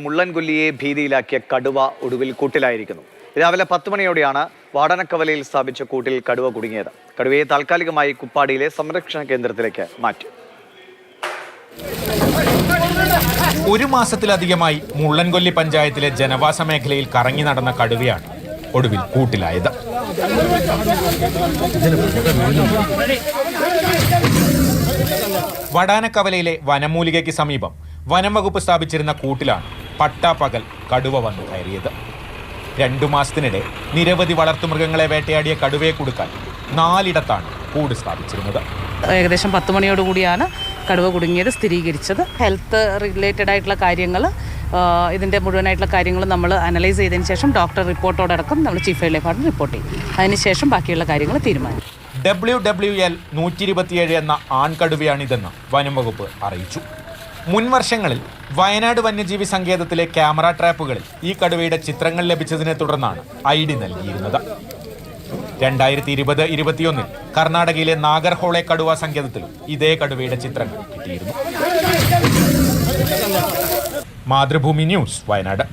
മുള്ളൻകൊല്ലിയെ ഭീതിയിലാക്കിയ കടുവ ഒടുവിൽ കൂട്ടിലായിരിക്കുന്നു. രാവിലെ 10 മണിയോടെയാണ് വാടനക്കവലയിൽ സ്ഥാപിച്ച കൂട്ടിൽ കടുവ കുടുങ്ങിയത്. കടുവയെ താൽക്കാലികമായി കുപ്പാടിയിലെ സംരക്ഷണ കേന്ദ്രത്തിലേക്ക് മാറ്റി. ഒരു മാസത്തിലധികമായി മുള്ളൻകൊല്ലി പഞ്ചായത്തിലെ ജനവാസ മേഖലയിൽ കറങ്ങി നടന്ന കടുവയാണ് ഒടുവിൽ കൂട്ടിലായത്. വടാനക്കവലയിലെ വനമൂലികയ്ക്ക് സമീപം വനം വകുപ്പ് സ്ഥാപിച്ചിരുന്ന കൂട്ടിലാണ് പട്ടാപ്പകൽ കടുവ വന്ന് കയറിയത്. 2 മാസത്തിനിടെ നിരവധി വളർത്തുമൃഗങ്ങളെ വേട്ടയാടിയ കടുവയെ കുടുക്കാൻ 4 ഇടത്താണ് കൂട് സ്ഥാപിച്ചിരുന്നത്. ഏകദേശം 10 മണിയോടുകൂടിയാണ് കടുവ കുടുങ്ങിയത് സ്ഥിരീകരിച്ചത്. ഹെൽത്ത് റിലേറ്റഡ് ആയിട്ടുള്ള കാര്യങ്ങൾ, ഇതിൻ്റെ മുഴുവനായിട്ടുള്ള കാര്യങ്ങൾ നമ്മൾ അനലൈസ് ചെയ്തതിന് ശേഷം ഡോക്ടർ റിപ്പോർട്ടോടക്കം നമ്മൾ ചീഫ് വൈൽഡ് ലൈഫ് റിപ്പോർട്ട് ചെയ്യും. അതിനുശേഷം ബാക്കിയുള്ള കാര്യങ്ങൾ തീരുമാനിക്കും. WWL 127 എന്ന ആൺകടുവയാണിതെന്ന് വനം വകുപ്പ് അറിയിച്ചു. മുൻ വർഷങ്ങളിൽ വയനാട് വന്യജീവി സങ്കേതത്തിലെ ക്യാമറ ട്രാപ്പുകളിൽ ഈ കടുവയുടെ ചിത്രങ്ങൾ ലഭിച്ചതിനെ തുടർന്നാണ് ID നൽകിയിരുന്നത്. 2020-21 കർണാടകയിലെ നാഗർഹോളെ കടുവ സങ്കേതത്തിലും ഇതേ കടുവയുടെ ചിത്രങ്ങൾ കിട്ടിയിരുന്നു. മാതൃഭൂമി ന്യൂസ്, വയനാട്.